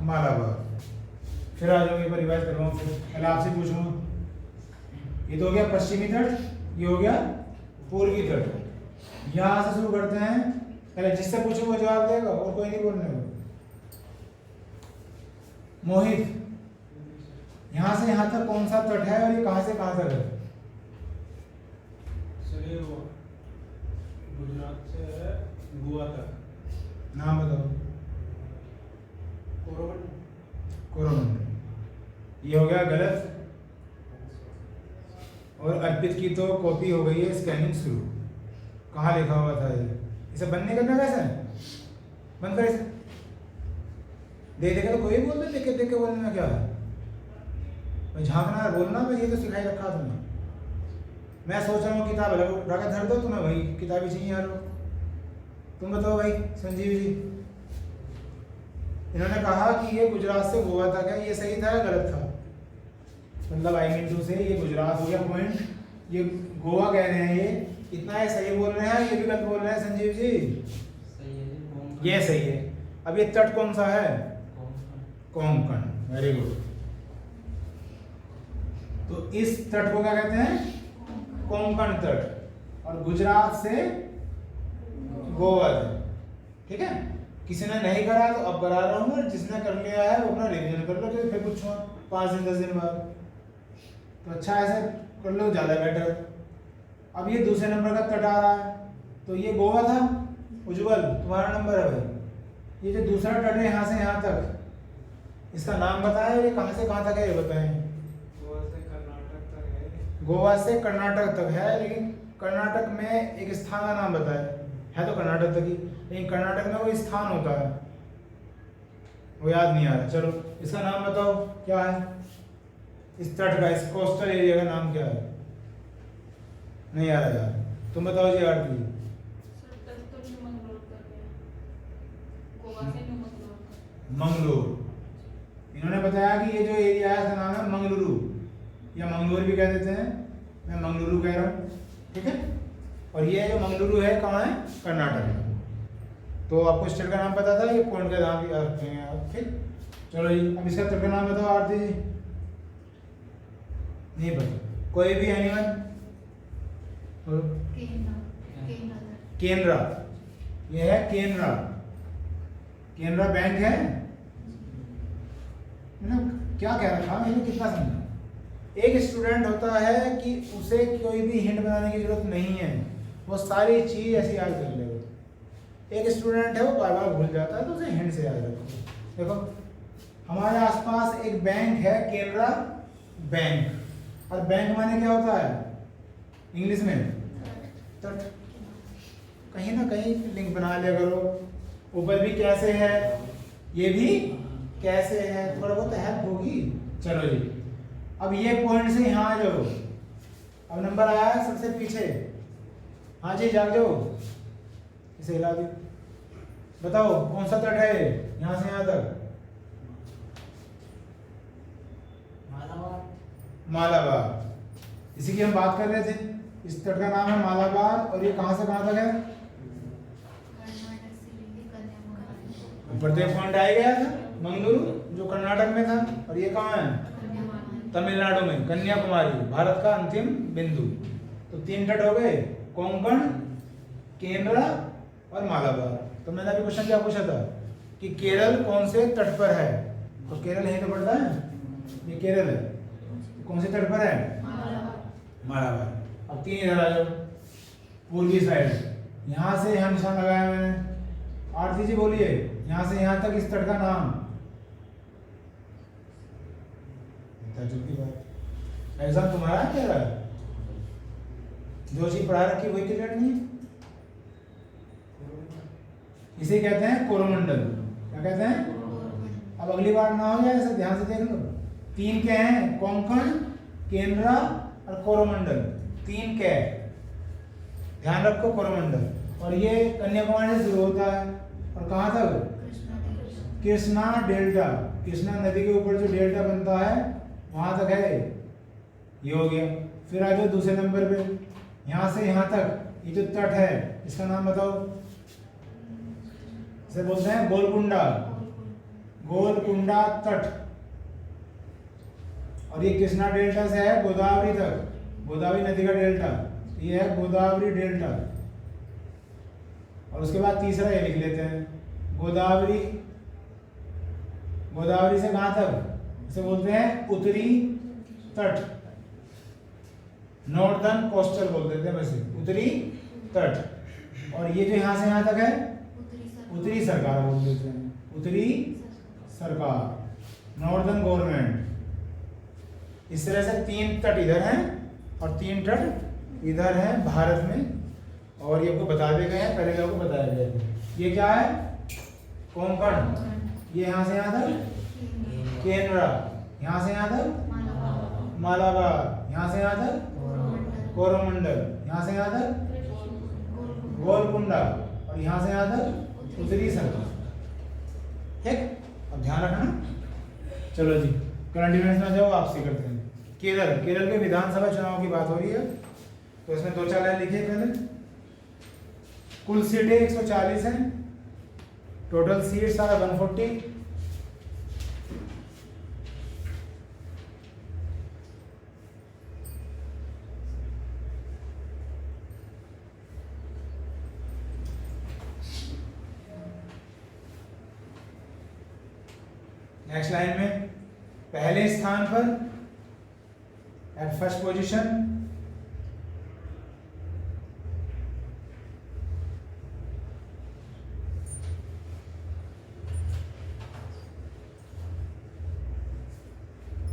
मालाबार। फिर आ जाओगे, रिवाइज करवाऊँ, पहले आपसे पूछूंगा। ये तो हो गया पश्चिमी तट, ये हो गया पूर्वी तट। यहां से शुरू करते हैं, पहले जिससे पूछूंगा जवाब देगा, और कोई नहीं बोलने को। मोहित, यहां से यहां तक कौन सा तट है और ये कहां से कहां तक है? चलिए वो गुजरात से है गोवा तक। नाम बताओ। कोरोमंडल। ये हो गया गलत, और अर्पित की तो कॉपी हो गई है, स्कैनिंग शुरू। कहाँ लिखा हुआ था ये? इसे बंद नहीं करना कैसे? बंद कर इसे। देख देखे तो कोई बोल दे, देख के बोलने में क्या है? भाई झांकना है, बोलना, भाई ये तो सिखाई रखा तुमने। मैं सोच रहा हूँ किताब अलग रखा धर दो, तुम्हें वही किताब ही चाहिए यार। तुम बताओ भाई संजीव जी, इन्होंने कहा कि ये गुजरात से गोवा तक है, ये सही था या गलत था? मतलब आई मीन टू से ये गुजरात हो गया पॉइंट, ये गोवा कह रहे हैं, ये इतना है सही बोल रहे हैं, ये भी गलत बोल रहे हैं संजीव जी? सही है, ये सही है। अब ये तट कौन सा है? कोंकण। Very good. तो इस तट को क्या कहते हैं? कोंकण तट। और गुजरात से गोवा तक। ठीक है, किसी ने नहीं करा तो अब करा रहा हूँ, जिसने कर लिया है वो अपना रिवीजन कर लो, तो फिर पूछूंगा 5 दिन 10 दिन बाद। तो अच्छा ऐसे कर लो, ज़्यादा बेटर। अब ये दूसरे नंबर का तट आ रहा है, तो ये गोवा था। उज्ज्वल तुम्हारा नंबर है भाई। ये जो दूसरा तट है यहाँ से यहाँ तक, इसका नाम बताएं, ये कहाँ से कहाँ तक है ये बताएं। गोवा से कर्नाटक तक है, लेकिन कर्नाटक में एक स्थान का नाम बताएं। है तो कर्नाटक तक ही, लेकिन कर्नाटक में कोई स्थान होता है, वो याद नहीं आ रहा। चलो इसका नाम बताओ क्या है? इस तट का, इस कोस्टल एरिया का नाम क्या है? नहीं आ रहा यार, तुम बताओ जी आरती। मंगलूर। इन्होंने बताया कि ये जो एरिया है इसका नाम है मंगलुरु, या मंगलोर भी कह देते हैं, मैं मंगलुरु कह रहा हूँ। ठीक है, और ये जो मंगलुरु है कहाँ है? कर्नाटक में। तो आपको स्टेट का नाम पता था, ये पॉइंट का नाम भी रखेंगे आप। ठीक, चलो जी, अब इसका तर्क नाम बताओ आरती जी। नहीं पता, कोई भी एनिमल? केनरा, ये है केनरा। केनरा बैंक है ना? क्या कह रहा था मैंने, कितना समझा? एक स्टूडेंट होता है कि उसे कोई भी हिंट बनाने की जरूरत नहीं है, वो सारी चीज ऐसे याद कर लेगा। एक स्टूडेंट है वो बार बार भूल जाता है, तो उसे हिंट से याद रखो। देखो हमारे आसपास एक बैंक है, केनरा बैंक, और बैंक माने क्या होता है इंग्लिश में? तट। कहीं ना कहीं लिंक बना लिया करो। ऊपर भी कैसे है, ये भी कैसे है, थोड़ा बहुत हेल्प होगी। चलो जी, अब ये पॉइंट से यहाँ आ जाओ। अब नंबर आया है सबसे पीछे। हाँ जी, जाग जाओ, इसे हिला दो। बताओ कौन सा तट है यहाँ से यहाँ तक? मालाबार। इसी की हम बात कर रहे थे। इस तट का नाम है मालाबार, और ये कहाँ से कहाँ तक है? प्रत्येक पॉइंट आ गया था मंगलुरु, जो कर्नाटक में था, और ये कहाँ है? तमिलनाडु में, कन्याकुमारी, भारत का अंतिम बिंदु। तो 3 तट हो गए, कोंकण, केरला और मालाबार। तो मैंने अभी क्वेश्चन क्या पूछा था कि केरल कौन से तट पर है? तो केरल यहीं तो पड़ता है, ये केरल है। कौन से तट पर है? मालाबार। अब 3 इधर आ जाओ, पूर्वी साइड। यहाँ से यहाँ निशान लगाया मैंने। आरती जी बोलिए, यहाँ से यहाँ तक इस तट का नाम। एग्जाम तुम्हारा है मेरा? जो चीज पढ़ा रखी वही क्लियर नहीं है। इसे कहते हैं कोरोमंडल। क्या कहते हैं? अब अगली बार ना हो जाए ऐसा, ध्यान से देख लो। 3 क्या हैं? कोंकण, केनरा और कोरोमंडल। 3 क्या है? ध्यान रखो, कोरोमंडल। और ये कन्याकुमारी से शुरू होता है, और कहाँ तक? कृष्णा डेल्टा। कृष्णा नदी के ऊपर जो डेल्टा बनता है वहां तक है। ये हो गया। फिर आ जाओ दूसरे नंबर पे, यहाँ से यहाँ तक ये जो तट है इसका नाम बताओ। इसे बोलते हैं गोलकुंडा। गोलकुंडा तट। और ये कृष्णा डेल्टा से है गोदावरी तक, गोदावरी नदी का डेल्टा, ये है गोदावरी डेल्टा। और उसके बाद तीसरा ये लिख लेते हैं, गोदावरी। गोदावरी से कहां तक? इसे बोलते हैं उत्तरी तट, नॉर्दर्न कोस्टल बोल देते हैं वैसे, उत्तरी तट। और ये जो यहां से यहां तक है उत्तरी सरकार बोल देते हैं, उत्तरी सरकार, नॉर्दर्न गवर्नमेंट। इस तरह से 3 तट इधर हैं और 3 तट इधर हैं भारत में। और ये आपको बता दिए गए हैं, पहले भी आपको बताया गया था। ये क्या है? कोंकण। ये यहाँ से यहाँ तक केनरा, यहाँ से यहाँ तक मालाबार, यहाँ से यहाँ तक कोरोमंडल, यहाँ से यहाँ तक गोलकुंडा, और यहाँ से यहाँ तक उत्तरी सरकार। ठीक, अब ध्यान रखना। चलो जी, करंट इवेंट्स में जाओ, आपसे करते हैं। केरल, केरल के विधानसभा चुनाव की बात हो रही है, तो इसमें 2-4 लाइन लिखिए पहले। कुल सीटें 140 हैं, total seats are 140। Next line में पहले स्थान पर at first position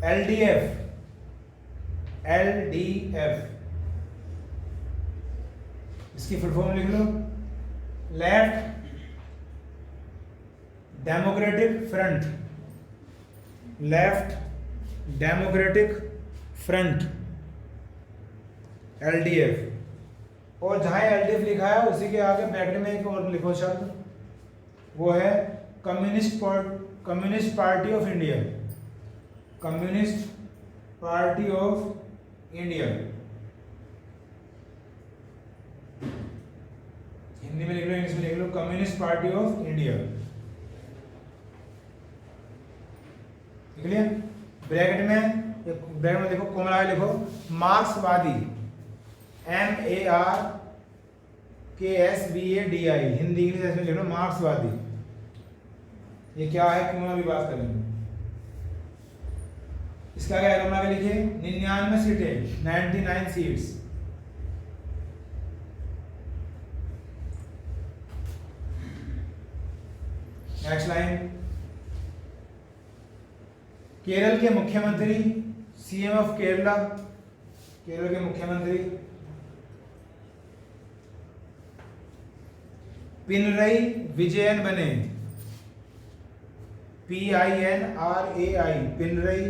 LDF, LDF इसकी फुल फॉर्म लिख लो, Left Democratic Front, Left Democratic Front, LDF। और जहां LDF लिखा है उसी के आगे ब्रैकेट में एक और लिखो शब्द, वो है Communist Party of India, Communist Party of India. Hindi में लिख लो, इंग्लिश में लिख लो, Communist Party of India. Clear. Bracket में देखो कोमला लिखो मार्क्सवादी, MARKSVADI, हिंदी इंग्लिश ऐसे लिखो मार्क्सवादी। ये क्या है क्यों अभी बात करेंगे। इसका क्या है के लिखिए 99 सीटें, 99 सीट्स। नेक्स्ट लाइन, केरल के मुख्यमंत्री, CM ऑफ केरला, केरल के मुख्यमंत्री पिनरई विजयन बने, PINRAI, पिनरई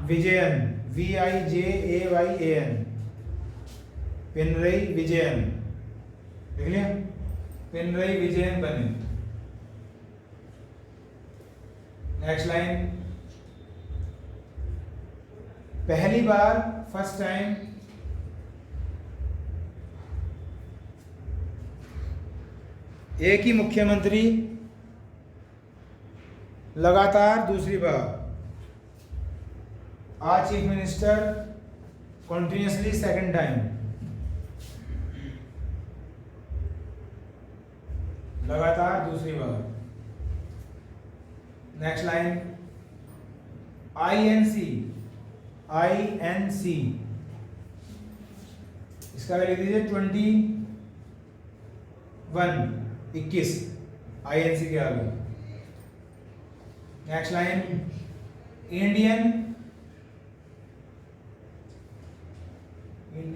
विजयन, VIJAYAN, पिनरई विजयन, देख लिया, पिनरई विजयन बने। नेक्स्ट लाइन, पहली बार, फर्स्ट टाइम, एक ही मुख्यमंत्री लगातार दूसरी बार, आज chief minister continuously second time, लगातार दूसरी बार। नेक्स्ट लाइन, INC, इसका लिख दीजिए 21 INC के आगे। नेक्स्ट लाइन, इंडियन,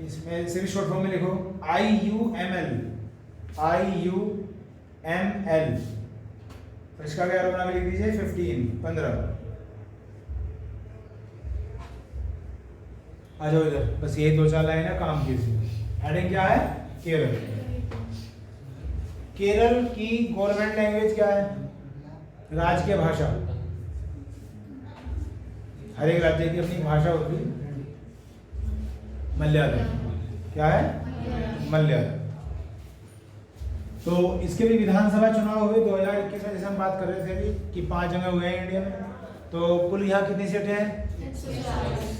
इसमें से भी शॉर्ट फॉर्म में लिखो IUML, तो इसका क्या बना के लिख दीजिए 15। आ जाओ इधर, बस यही 2-4 लाइन है काम की। हेडिंग क्या है, केरल। केरल की गवर्नमेंट लैंग्वेज क्या है, राजकीय भाषा। हर एक राज्य की अपनी भाषा होती है। मलयालम, क्या है, मलयालम। तो इसके भी विधानसभा चुनाव हुए 2021 में, जैसे हम बात कर रहे थे अभी कि 5 जगह हुए हैं इंडिया में। तो कुल यहाँ कितनी सीटें हैं,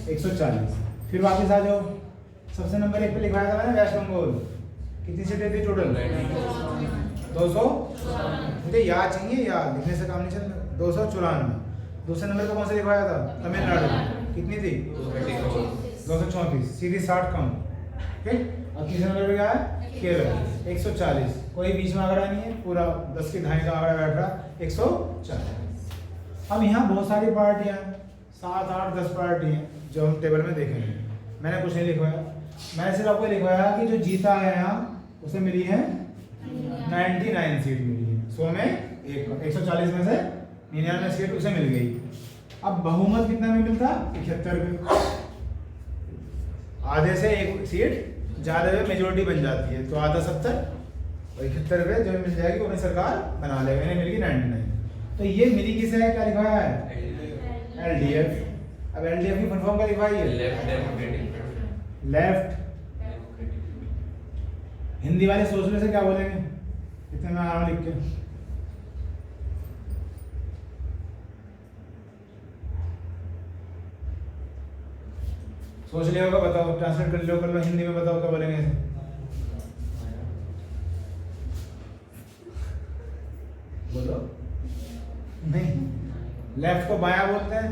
140। फिर वापस आ जाओ, सबसे नंबर 1 पे लिखवाया था मैंने वेस्ट बंगाल, कितनी सीटें थी टोटल, 200। मुझे याद चाहिए, याद लिखने से काम नहीं चलता। 294। दूसरे नंबर पर कौन सा लिखवाया था, तमिलनाडु, कितनी थी, 234, सीधी 60 कम। ठीक। और तीसरे नंबर पे क्या है, केरल, 140। कोई बीच में आंकड़ा नहीं है, पूरा 10 की दहाई का आंकड़ा बैठ रहा, 140। अब यहाँ बहुत सारी पार्टियाँ, 7, 8, 10 पार्टी हैं जो हम टेबल में देखेंगे। मैंने कुछ नहीं लिखवाया, मैंने सिर्फ आपको लिखवाया कि जो जीता है यहाँ उसे मिली है 99 सीट मिली है। 100 में 140 में से 99 सीट उसे मिल गई। अब बहुमत कितना में मिलता, 71 में। आधे से एक सीट ज्यादा में मेजोरिटी बन जाती है, तो आधा 70 और 71 पे जो मिल जाएगी उन्हें सरकार बना लेगा। इन्हें मिल गई 99। तो ये मिली किसे है, क्या लिखवाया है, LDF। अब LDF की फुल फॉर्म क्या लिखवाई है, लेफ्ट। हिंदी वाले सोचने से क्या बोलेंगे, इतने में आराम लिख के। सोच लिया होगा, बताओ, ट्रांसलेट कर लो, हिंदी में बताओ क्या बोलेंगे ऐसे। बोलो, नहीं, लेफ्ट को बायां बोलते हैं,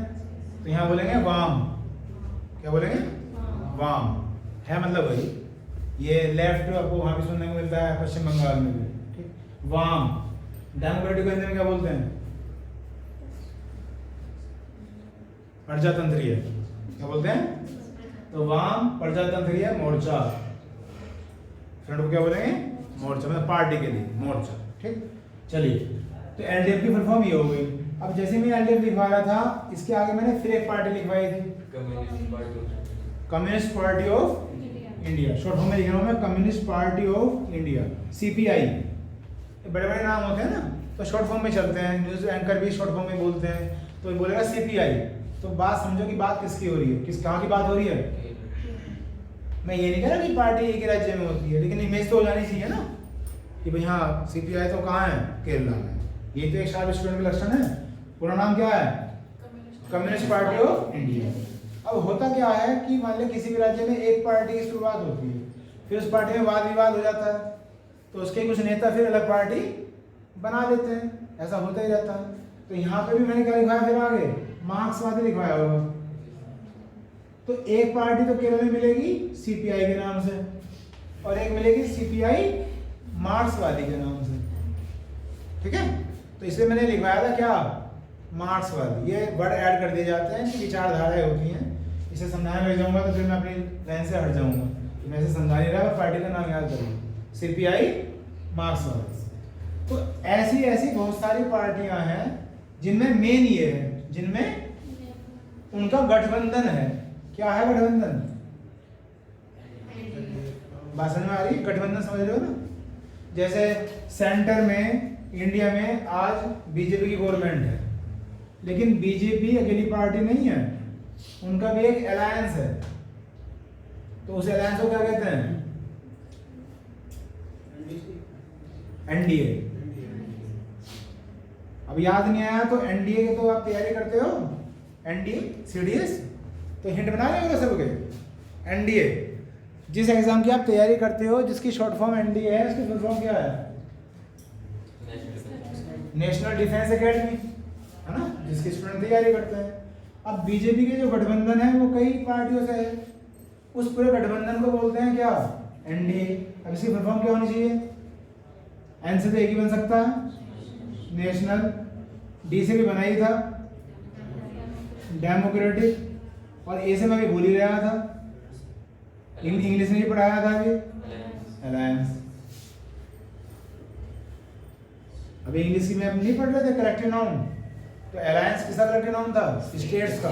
तो यहाँ बोलेंगे वाम। क्या बोलेंगे, वाम है, मतलब वही। ये लेफ्ट आपको वहां भी सुनने को मिलता है, पश्चिम बंगाल में भी। ठीक, वाम। डेमोक्रेटिक हिंदी में क्या बोलते हैं, प्रजातंत्रीय। क्या बोलते हैं, तो वाम प्रजातंत्रीय मोर्चा। फ्रंट को क्या बोलेंगे, मोर्चा, मतलब पार्टी के लिए मोर्चा। ठीक, चलिए, तो एलडीएफ की फुल फॉर्म ये हो गई। अब जैसे मैं एलडीएफ लिखवा रहा था, इसके आगे मैंने फिर एक पार्टी लिखवाई थी, communist Party of India. Short form में लिख रहा हूं मैं, communist Party of India, CPI। बड़े बड़े नाम होते हैं ना, तो शॉर्ट फॉर्म में चलते हैं। न्यूज एंकर भी शॉर्ट फॉर्म में बोलते हैं, तो बोलेगा CPI। तो बात समझो कि बात किसकी हो रही है, किस कहाँ की बात हो रही है। मैं ये नहीं कह रहा कि पार्टी एक ही राज्य में होती है, लेकिन इमेज तो हो जानी चाहिए ना कि भाई हाँ CPI तो कहाँ है, केरला में। ये तो एक शार्प स्टूडेंट का लक्षण है। पूरा नाम क्या है, कम्युनिस्ट पार्टी ऑफ इंडिया। अब होता क्या है कि मान लीजिए किसी भी राज्य में एक पार्टी की शुरुआत होती है, फिर उस पार्टी में वाद विवाद हो जाता है, तो उसके कुछ नेता फिर अलग पार्टी बना लेते हैं, ऐसा होता ही रहता है। तो यहाँ पे भी मैंने क्या लिखवाया, फिर आगे मार्क्सवादी लिखवाया होगा। तो एक पार्टी तो केरल में मिलेगी सीपीआई के नाम से, और एक मिलेगी सीपीआई मार्क्सवादी के नाम से, ठीक है। तो इसलिए मैंने लिखवाया था क्या, मार्क्सवादी। ये वर्ड ऐड कर दिए जाते हैं कि विचारधाराएं होती हैं। इसे समझाने लग जाऊंगा तो फिर मैं अपनी लाइन से हट जाऊंगा, मैं इसे समझा नहीं रहा, पार्टी का नाम याद करूँ, सीपीआई मार्क्सवादी। तो ऐसी ऐसी बहुत सारी पार्टियां हैं जिनमें मेन ये है, जिनमें उनका गठबंधन है। क्या है गठबंधन, बात समझ में आ रही है, गठबंधन समझ रहे हो ना। जैसे सेंटर में इंडिया में आज बीजेपी की गवर्नमेंट है, लेकिन बीजेपी अकेली पार्टी नहीं है, उनका भी एक अलायंस है। तो उस अलायंस को क्या कहते हैं, एनडीए। अब याद नहीं आया तो एनडीए के तो आप तैयारी करते हो, एनडीए सीडीएस, तो हिंट बना लेंगे सबके। एनडीए जिस एग्जाम की आप तैयारी करते हो जिसकी शॉर्ट फॉर्म एनडीए है, उसकी फुल फॉर्म क्या है, नेशनल डिफेंस एकेडमी, है ना, जिसकी स्टूडेंट तैयारी करते हैं। अब बीजेपी के जो गठबंधन है वो कई पार्टियों से है, उस पूरे गठबंधन को बोलते हैं क्या, एनडीए। अब इसकी फुल फॉर्म क्या होनी चाहिए, एन से तो एक ही बन सकता है, नेशनल, डी से भी बना ही था, डेमोक्रेटिक, और ए से मैं भी भूल ही रहा था, इंग्लिश में ही पढ़ाया था अभी, अलायंस। अभी इंग्लिश की मैं नहीं पढ़ रहे थे कलेक्टिव नाउन, तो अलायंस किसका कलेक्टिव नाउन था, स्टेट्स का।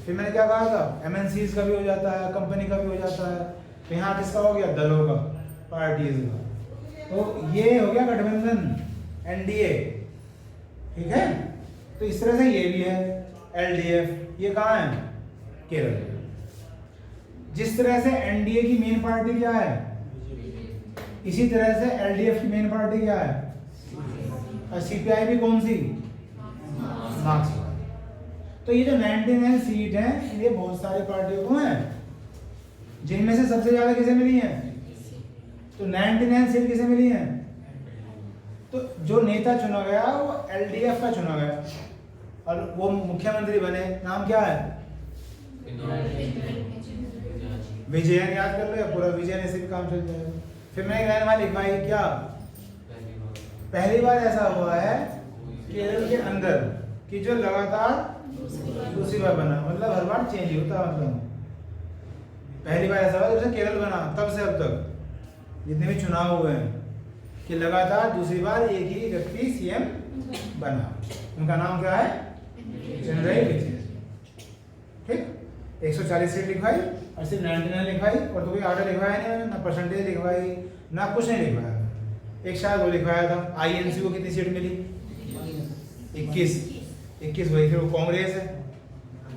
फिर मैंने क्या कहा था, एमएनसीज का भी हो जाता है, कंपनी का भी हो जाता है, तो यहाँ किसका हो गया, दलों का, पार्टीज का। तो ये हो गया गठबंधन एनडीए, ठीक है। तो इस तरह से ये भी है एलडीएफ, ये कहाँ है, केरल। जिस तरह से एनडीए की मेन पार्टी क्या है, इसी तरह से एलडीएफ की मेन पार्टी क्या है, और सीपीआई भी कौन सी, मार्क्सवादी। तो ये जो 99 सीट है ये बहुत सारी पार्टियों को है, जिनमें से सबसे ज्यादा किसे मिली है, तो 99 सीट किसे मिली है, तो जो नेता चुना गया वो एलडीएफ का चुना गया, और वो मुख्यमंत्री बने, नाम क्या है, विजयन, याद कर लो, या पूरा विजयन, ऐसे भी काम चल जाएगा। फिर मैंने लाइन वाली लिखवाई क्या, पहली बार ऐसा हुआ है केरल के अंदर कि जो लगातार दूसरी बार बना, मतलब हर बार चेंज होता, मतलब पहली बार ऐसा हुआ जब से केरल बना तब से अब तक जितने भी चुनाव हुए हैं कि लगातार दूसरी बार एक ही व्यक्ति सीएम बना। उनका नाम क्या है, पिनराई विजयन, ठीक। 140 सीट लिखवाई और सिर्फ 99 लिखवाई, और तो कोई आर्डर लिखवाया नहीं मैंने, ना परसेंटेज लिखवाई, ना कुछ नहीं लिखवाया। एक शायद वो लिखवाया था, आईएनसी को कितनी सीट मिली, 21 वही, फिर वो कांग्रेस है,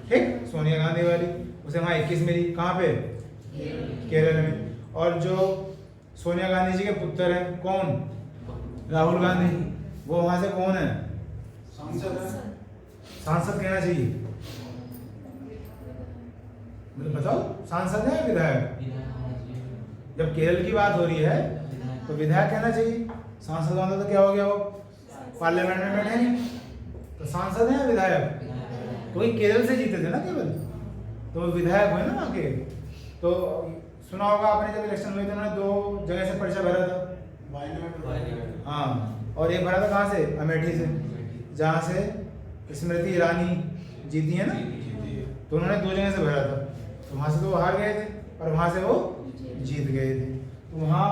ठीक, सोनिया गांधी वाली, उसे वहाँ 21 मिली, कहाँ पे, केरल में। और जो सोनिया गांधी जी के पुत्र हैं कौन, राहुल गांधी, वो वहाँ से कौन है, सांसद कहना चाहिए, मतलब बताओ, सांसद है या विधायक, जब केरल की बात हो रही है तो विधायक कहना चाहिए, सांसद वाला तो क्या हो गया, वो पार्लियामेंट में बैठे नहीं, तो सांसद है या विधायक, कोई केरल से जीते थे ना केवल, तो विधायक हुए ना वहाँ के। तो सुना होगा आपने, जब इलेक्शन हुए थे उन्होंने 2 जगह से पर्चा भरा था, हाँ, और एक भरा था कहाँ से, अमेठी से, जहाँ से स्मृति ईरानी जीती है ना, तो उन्होंने 2 जगह से भरा था, तो वहाँ से तो वो हार गए थे और वहाँ से वो जीत गए थे। तो वहाँ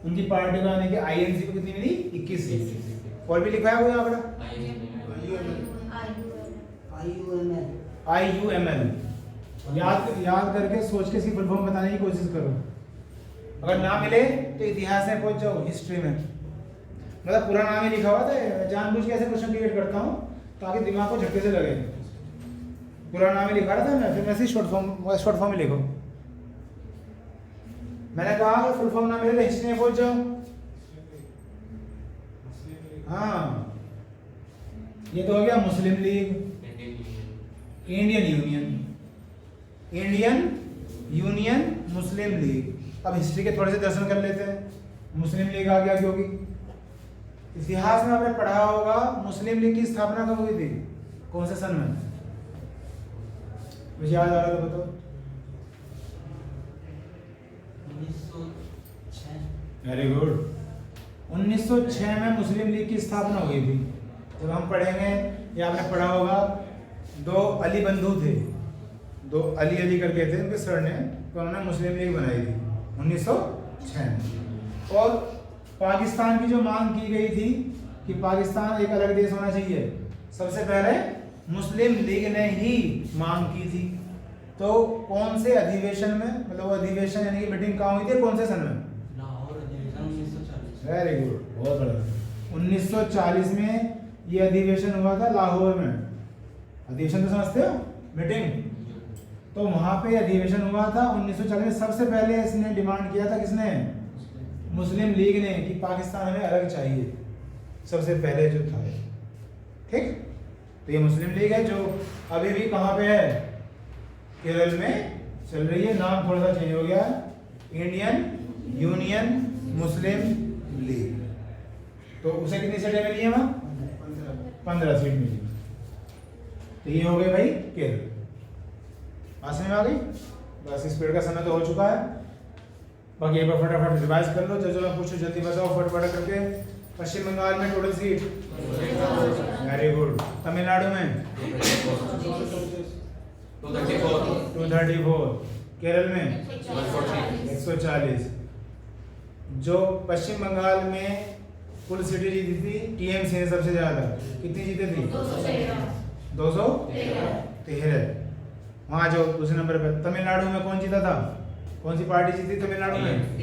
उनकी पार्टी को आने के आईएनसी को कितनी मिली, 21 सीट। और भी लिखवाया हुआ आंकड़ा, IUML, याद करके सोच के इसकी फुल फॉर्म बताने की कोशिश करो। अगर ना मिले तो इतिहास में पहुंच जाओ, हिस्ट्री में, मतलब पूरा नाम ही लिखा हुआ था, जानबूझ के ऐसे क्वेश्चन क्रिएट करता हूँ ताकि दिमाग को झटके से लगे। पूरा नाम ही लिखा रहा था मैं, फिर मैं शॉर्ट फॉर्म ही लिखो। मैंने कहा फुल फॉर्म ना मिले तो हिस्ट्री में पहुंच जाओ। हाँ, ये तो हो गया मुस्लिम लीग, इंडियन यूनियन मुस्लिम लीग। अब हिस्ट्री के थोड़े से दर्शन कर लेते हैं। मुस्लिम लीग आ गया क्योंकि इतिहास में आपने पढ़ा होगा मुस्लिम लीग की स्थापना कब हुई थी, कौन से सन में, मुझे याद आ रहा था बताओ। 1906। Very good. 1906 में मुस्लिम लीग की स्थापना हुई थी। जब हम पढ़ेंगे या आपने पढ़ा होगा, दो अली बंधु थे, दो अली करके थे, उनके सर ने, तो उन्होंने मुस्लिम लीग बनाई थी 1906 में। और पाकिस्तान की जो मांग की गई थी कि पाकिस्तान एक अलग देश होना चाहिए, सबसे पहले मुस्लिम लीग ने ही मांग की थी। तो कौन से अधिवेशन में, मतलब वो अधिवेशन यानी कि मीटिंग कहाँ हुई थी, कौन से सन में? लाहौर अधिवेशन 1940। वेरी गुड, बहुत बढ़िया। 1940 में ये अधिवेशन हुआ था लाहौर में। अधिवेशन तो समझते हो, मीटिंग। तो वहां पे अधिवेशन हुआ था 1940 में। सबसे पहले इसने डिमांड किया था, किसने? मुस्लिम लीग ने, कि पाकिस्तान हमें अलग चाहिए, सबसे पहले जो था। ठीक, तो ये मुस्लिम लीग है जो अभी भी कहाँ पे है, केरल में चल रही है। नाम थोड़ा सा चेंज हो गया है, इंडियन यूनियन मुस्लिम लीग। तो उसे कितनी सीटें मिली है वहां? 15 सीट मिली। तो ये हो गए भाई केरल। आसान में आ गई। बस इस पीरियड का समय तो हो चुका है। बाकी एक बार फटाफट रिवाइज कर लो। जो मैं पूछूं जल्दी बताओ फटाफट करके। पश्चिम बंगाल में total seat, very good. Tamil Nadu में 234, केरल में 140। जो पश्चिम बंगाल में कुल सीटें जीती थी टीएमसी ने सबसे ज्यादा, कितनी जीती थी? 213। वहाँ जो दूसरे नंबर पर तमिलनाडु में कौन जीता था, कौन सी पार्टी जीती तमिलनाडु में?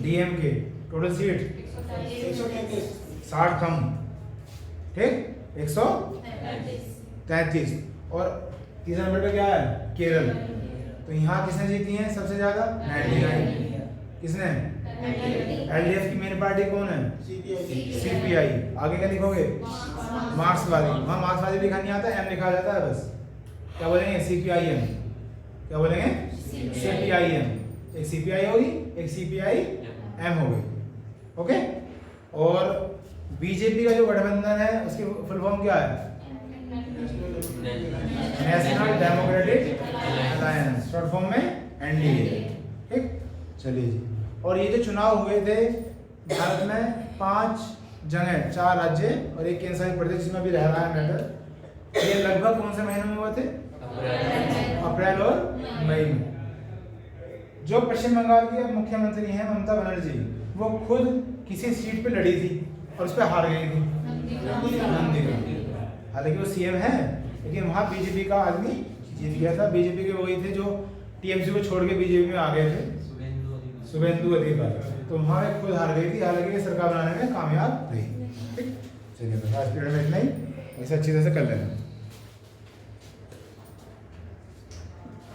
डीएमके। टोटल सीट 60 कम, ठीक, 133। और तीसरा नंबर पे क्या है? केरल। तो यहाँ किसने जीती है सबसे ज्यादा? 99। किसने? एलडीएफ की मेन पार्टी कौन है? सीपीआई। आगे क्या लिखोगे? मार्क्सवादी। वहाँ मार्क्सवादी लिखा नहीं आता, एम लिखा जाता है बस। क्या बोलेंगे? सीपीआईएम। क्या बोलेंगे? सीपीआईएम। एक सीपीआई होगी, एक सीपीआई एम हो गई। ओके। और बीजेपी का जो गठबंधन है उसकी फुल फॉर्म क्या है? National democratic alliance, short form में एनडीए। ठीक, चलिए जी। और ये जो चुनाव हुए थे भारत में 5 जगह, 4 राज्य और एक केंद्र शासित प्रदेश जिसमें भी रह रहा है मैटर, ये लगभग कौन से महीनों में हुए थे? अप्रैल और मई में। जो पश्चिम बंगाल की मुख्यमंत्री हैं ममता बनर्जी, वो खुद किसी सीट पे लड़ी थी और उस पर हार गई थी, नंदीग्राम। हालांकि वो सीएम है, लेकिन वहाँ बीजेपी का आदमी जीत गया था। बीजेपी के वही थे जो टीएमसी को छोड़ के बीजेपी में आ गए थे, शुभेंदु अधिकारी। तो वहाँ खुद हार गई थी, हालांकि सरकार बनाने में कामयाब रही। ठीक, चलिए बस आज पीरियड में इतना ही, ऐसे अच्छी तरह से कर लेना।